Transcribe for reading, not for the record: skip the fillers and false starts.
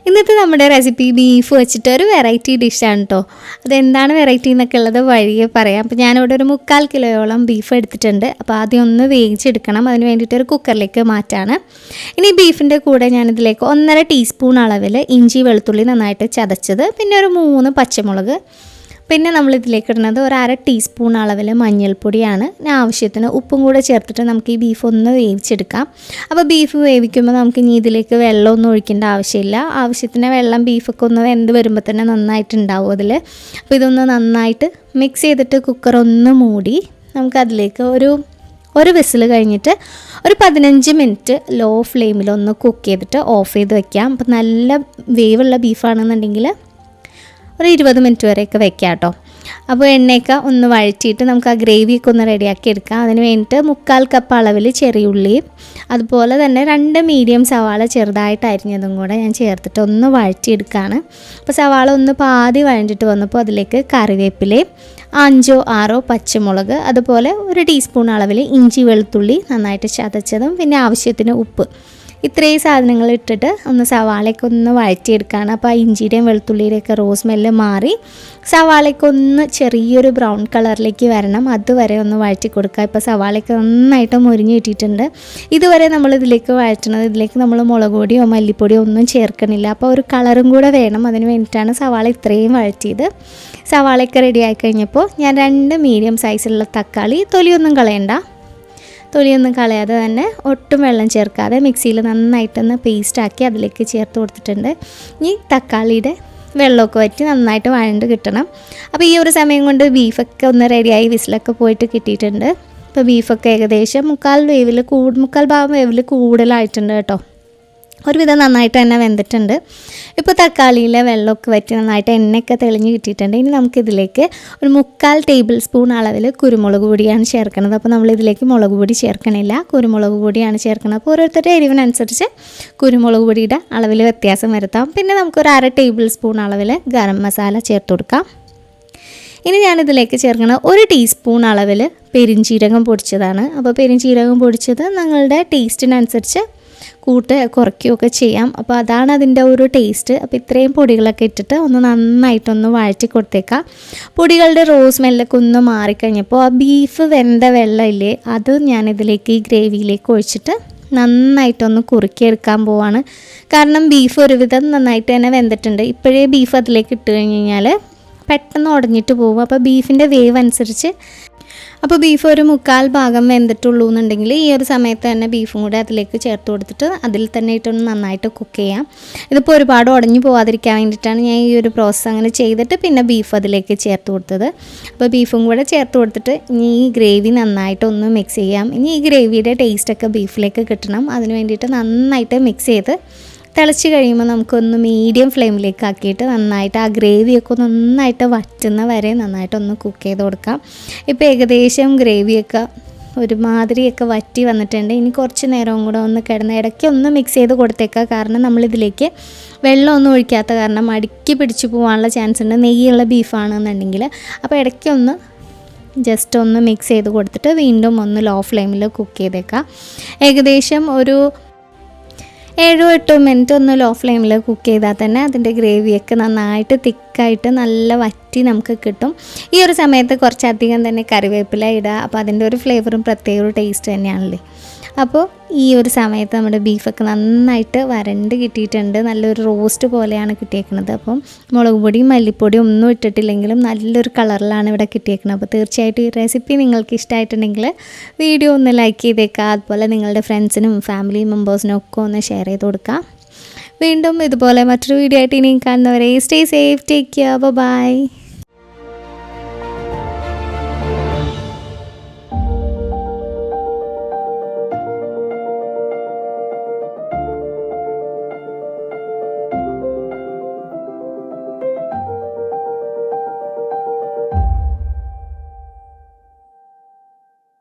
ഇന്നത്തെ നമ്മുടെ recipe beef വെച്ചിട്ട് ഒരു വെറൈറ്റി ഡിഷാണ് കേട്ടോ. അതെന്താണ് വെറൈറ്റി എന്നൊക്കെ ഉള്ളത് വഴിയെ പറയാം. അപ്പോൾ ഞാനിവിടെ ഒരു 3/4 കിലോയോളം ബീഫ് എടുത്തിട്ടുണ്ട്. അപ്പോൾ ആദ്യം ഒന്ന് വേവിച്ചെടുക്കണം. അതിന് വേണ്ടിയിട്ട് ഒരു കുക്കറിലേക്ക് മാറ്റാണ്. ഇനി ബീഫിൻ്റെ കൂടെ ഞാനിതിലേക്ക് 1.5 ടീസ്പൂൺ അളവിൽ ഇഞ്ചി വെളുത്തുള്ളി നന്നായിട്ട് ചതച്ചത്, പിന്നെ ഒരു 3 പച്ചമുളക്, പിന്നെ നമ്മളിതിലേക്ക് ഇടുന്നത് ഒരു 1/2 ടീസ്പൂൺ അളവിൽ മഞ്ഞൾപ്പൊടിയാണ്. ആവശ്യത്തിന് ഉപ്പും കൂടെ ചേർത്തിട്ട് നമുക്ക് ഈ ബീഫ് ഒന്ന് വേവിച്ചെടുക്കാം. അപ്പോൾ ബീഫ് വേവിക്കുമ്പോൾ നമുക്ക് ഇനി ഇതിലേക്ക് വെള്ളമൊന്നും ഒഴിക്കേണ്ട ആവശ്യമില്ല. ആവശ്യത്തിന് വെള്ളം ബീഫൊക്കെ ഒന്ന് വെന്ത് വരുമ്പോൾ തന്നെ നന്നായിട്ടുണ്ടാവും അതിൽ. അപ്പോൾ ഇതൊന്ന് നന്നായിട്ട് മിക്സ് ചെയ്തിട്ട് കുക്കർ ഒന്ന് മൂടി നമുക്കതിലേക്ക് ഒരു വിസിൽ കഴിഞ്ഞിട്ട് ഒരു 15 മിനിറ്റ് ലോ ഫ്ലെയിമിൽ ഒന്ന് കുക്ക് ചെയ്തിട്ട് ഓഫ് ചെയ്ത് വെക്കാം. അപ്പോൾ നല്ല വേവുള്ള ബീഫാണെന്നുണ്ടെങ്കിൽ ഒരു 20 മിനിറ്റ് വരെയൊക്കെ വെക്കാം കേട്ടോ. അപ്പോൾ എണ്ണയൊക്കെ ഒന്ന് വഴറ്റിയിട്ട് നമുക്ക് ആ ഗ്രേവിയൊക്കെ ഒന്ന് റെഡിയാക്കി എടുക്കാം. അതിന് വേണ്ടിയിട്ട് 3/4 കപ്പ് അളവിൽ ചെറിയുള്ളിയും അതുപോലെ തന്നെ 2 മീഡിയം സവാള ചെറുതായിട്ട് അരിഞ്ഞതും കൂടെ ഞാൻ ചേർത്തിട്ട് ഒന്ന് വഴറ്റിയെടുക്കുകയാണ്. അപ്പോൾ സവാള ഒന്ന് പാതി വഴഞ്ഞിട്ട് വന്നപ്പോൾ അതിലേക്ക് കറിവേപ്പിലയും 5-6 പച്ചമുളക്, അതുപോലെ 1 ടീസ്പൂൺ അളവിൽ ഇഞ്ചി വെളുത്തുള്ളി നന്നായിട്ട് ചതച്ചതും, പിന്നെ ആവശ്യത്തിന് ഉപ്പ്, ഇത്രയും സാധനങ്ങൾ ഇട്ടിട്ട് ഒന്ന് സവാളയൊക്കെ ഒന്ന് വഴറ്റിയെടുക്കുകയാണ്. അപ്പോൾ ആ ഇഞ്ചിയുടെയും വെളുത്തുള്ളിയുടെയൊക്കെ സ്മെല്ല് മാറി സവാളയൊക്കെ ഒന്ന് ചെറിയൊരു ബ്രൗൺ കളറിലേക്ക് വരണം. അതുവരെ ഒന്ന് വഴറ്റി കൊടുക്കുക. ഇപ്പോൾ സവാളയൊക്കെ നന്നായിട്ട് മുരിഞ്ഞ് കിട്ടിയിട്ടുണ്ട്. ഇതുവരെ നമ്മളിതിലേക്ക് വഴറ്റണത്, ഇതിലേക്ക് നമ്മൾ മുളക് പൊടിയോ മല്ലിപ്പൊടിയോ ഒന്നും ചേർക്കണില്ല. അപ്പോൾ ഒരു കളറും കൂടെ വേണം. അതിന് വേണ്ടിയിട്ടാണ് സവാള ഇത്രയും വഴറ്റിയത്. സവാളയൊക്കെ റെഡി ആയി കഴിഞ്ഞപ്പോൾ ഞാൻ 2 മീഡിയം സൈസിലുള്ള തക്കാളി, തൊലിയൊന്നും കളയാതെ തന്നെ ഒട്ടും വെള്ളം ചേർക്കാതെ മിക്സിയിൽ നന്നായിട്ടൊന്ന് പേസ്റ്റാക്കി അതിലേക്ക് ചേർത്ത് കൊടുത്തിട്ടുണ്ട്. ഇനി തക്കാളിയുടെ വെള്ളമൊക്കെ വറ്റി നന്നായിട്ട് വഴണ്ട് കിട്ടണം. അപ്പോൾ ഈ ഒരു സമയം കൊണ്ട് ബീഫൊക്കെ ഒന്ന് റെഡിയായി വിസിലൊക്കെ പോയിട്ട് കിട്ടിയിട്ടുണ്ട്. അപ്പോൾ ബീഫൊക്കെ ഏകദേശം 3/4 ഭാഗം വേവിൽ കൂടുതലായിട്ടുണ്ട് കേട്ടോ. ഒരുവിധം നന്നായിട്ട് തന്നെ വെന്തിട്ടുണ്ട്. ഇപ്പോൾ തക്കാളിയിലെ വെള്ളമൊക്കെ വറ്റി നന്നായിട്ട് എണ്ണയൊക്കെ തെളിഞ്ഞ് കിട്ടിയിട്ടുണ്ട്. ഇനി നമുക്കിതിലേക്ക് ഒരു 3/4 ടേബിൾ സ്പൂൺ അളവിൽ കുരുമുളക് പൊടിയാണ് ചേർക്കുന്നത്. അപ്പോൾ നമ്മളിതിലേക്ക് മുളക് പൊടി ചേർക്കണില്ല, കുരുമുളക് പൊടിയാണ് ചേർക്കുന്നത്. അപ്പോൾ ഓരോരുത്തരുടെ എരിവിനനുസരിച്ച് കുരുമുളക് പൊടിയുടെ അളവിൽ വ്യത്യാസം വരുത്താം. പിന്നെ നമുക്കൊരു 1/2 ടേബിൾ സ്പൂൺ അളവിൽ ഗരം മസാല ചേർത്ത് കൊടുക്കാം. ഇനി ഞാനിതിലേക്ക് ചേർക്കുന്നത് 1 ടീസ്പൂൺ അളവിൽ പെരിഞ്ചീരകം പൊടിച്ചതാണ്. അപ്പോൾ പെരിഞ്ചീരകം പൊടിച്ചത് നിങ്ങളുടെ ടേസ്റ്റിനനുസരിച്ച് കുറയ്ക്കുകയൊക്കെ ചെയ്യാം. അപ്പോൾ അതാണ് അതിൻ്റെ ഒരു ടേസ്റ്റ്. അപ്പോൾ ഇത്രയും പൊടികളൊക്കെ ഇട്ടിട്ട് ഒന്ന് നന്നായിട്ടൊന്ന് വഴറ്റി കൊടുത്തേക്കാം. പൊടികളുടെ സ്മെല്ലൊക്കെ ഒന്ന് മാറിക്കഴിഞ്ഞപ്പോൾ ആ ബീഫ് വെന്ത വെള്ളമില്ലേ, അത് ഞാനിതിലേക്ക് ഈ ഗ്രേവിയിലേക്ക് ഒഴിച്ചിട്ട് നന്നായിട്ടൊന്ന് കുറുക്കിയെടുക്കാൻ പോവാണ്. കാരണം ബീഫ് ഒരുവിധം നന്നായിട്ട് തന്നെ വെന്തിട്ടുണ്ട്. ഇപ്പോഴേ ബീഫ് അതിലേക്ക് ഇട്ട് കഴിഞ്ഞ് കഴിഞ്ഞാൽ പെട്ടെന്ന് ഉടഞ്ഞിട്ട് പോകും. അപ്പോൾ ബീഫിൻ്റെ വേവ് അനുസരിച്ച്, അപ്പോൾ ബീഫ് ഒരു 3/4 ഭാഗം വെന്തിട്ടുള്ളൂ എന്നുണ്ടെങ്കിൽ ഈ ഒരു സമയത്ത് തന്നെ ബീഫും കൂടെ അതിലേക്ക് ചേർത്ത് കൊടുത്തിട്ട് അതിൽ തന്നെ ഇട്ടൊന്ന് നന്നായിട്ട് കുക്ക് ചെയ്യാം. ഇതിപ്പോൾ ഒരുപാട് ഉടഞ്ഞു പോകാതിരിക്കാൻ വേണ്ടിയിട്ടാണ് ഞാൻ ഈ ഒരു പ്രോസസ്സ് അങ്ങനെ ചെയ്തിട്ട് പിന്നെ ബീഫ് അതിലേക്ക് ചേർത്ത് കൊടുത്തത്. അപ്പോൾ ബീഫും കൂടെ ചേർത്ത് കൊടുത്തിട്ട് ഇനി ഈ ഗ്രേവി നന്നായിട്ടൊന്ന് മിക്സ് ചെയ്യാം. ഇനി ഈ ഗ്രേവിയുടെ ടേസ്റ്റൊക്കെ ബീഫിലേക്ക് കിട്ടണം. അതിന് വേണ്ടിയിട്ട് നന്നായിട്ട് മിക്സ് ചെയ്ത് തിളച്ച് കഴിയുമ്പോൾ നമുക്കൊന്ന് മീഡിയം ഫ്ലെയിമിലേക്ക് ആക്കിയിട്ട് നന്നായിട്ട് ആ ഗ്രേവിയൊക്കെ നന്നായിട്ട് വറ്റുന്ന വരെ നന്നായിട്ടൊന്ന് കുക്ക് ചെയ്ത് കൊടുക്കാം. ഇപ്പോൾ ഏകദേശം ഗ്രേവിയൊക്കെ ഒരുമാതിരിയൊക്കെ വറ്റി വന്നിട്ടുണ്ട്. ഇനി കുറച്ച് നേരവും കൂടെ ഒന്ന് കിടന്ന് ഇടയ്ക്ക് ഒന്ന് മിക്സ് ചെയ്ത് കൊടുത്തേക്കാം. കാരണം നമ്മളിതിലേക്ക് വെള്ളമൊന്നും ഒഴിക്കാത്ത കാരണം അടുക്കി പിടിച്ച് പോകാനുള്ള ചാൻസ് ഉണ്ട്, നെയ്യുള്ള ബീഫാണെന്നുണ്ടെങ്കിൽ. അപ്പോൾ ഇടയ്ക്കൊന്ന് ജസ്റ്റ് ഒന്ന് മിക്സ് ചെയ്ത് കൊടുത്തിട്ട് വീണ്ടും ഒന്ന് ലോ ഫ്ലെയിമിൽ കുക്ക് ചെയ്തേക്കാം. ഏകദേശം ഒരു 7-8 മിനിറ്റ് ഒന്ന് ലോ ഫ്ലെയിമിൽ കുക്ക് ചെയ്താൽ തന്നെ അതിൻ്റെ ഗ്രേവിയൊക്കെ നന്നായിട്ട് തിക്കായിട്ട് നല്ല വറ്റി നമുക്ക് കിട്ടും. ഈ ഒരു സമയത്ത് കുറച്ചധികം തന്നെ കറിവേപ്പില ഇടുക. അപ്പോൾ അതിൻ്റെ ഒരു ഫ്ലേവറും പ്രത്യേക ഒരു ടേസ്റ്റ് തന്നെയാണല്ലേ. അപ്പോൾ ഈ ഒരു സമയത്ത് നമ്മുടെ ബീഫൊക്കെ നന്നായിട്ട് വരണ്ട് കിട്ടിയിട്ടുണ്ട്. നല്ലൊരു റോസ്റ്റ് പോലെയാണ് കിട്ടിയേക്കുന്നത്. അപ്പം മുളക് പൊടിയും മല്ലിപ്പൊടിയും ഒന്നും ഇട്ടിട്ടില്ലെങ്കിലും നല്ലൊരു കളറിലാണ് ഇവിടെ കിട്ടിയേക്കുന്നത്. അപ്പോൾ തീർച്ചയായിട്ടും ഈ റെസിപ്പി നിങ്ങൾക്ക് ഇഷ്ടമായിട്ടുണ്ടെങ്കിൽ വീഡിയോ ഒന്ന് ലൈക്ക് ചെയ്തേക്കുക. അതുപോലെ നിങ്ങളുടെ ഫ്രണ്ട്സിനും ഫാമിലി മെമ്പേഴ്സിനും ഒക്കെ ഒന്ന് ഷെയർ ചെയ്ത് കൊടുക്കുക. വീണ്ടും ഇതുപോലെ മറ്റൊരു വീഡിയോ ആയിട്ട് ഇനിയും കാണുന്നവരെ stay safe, take care, by.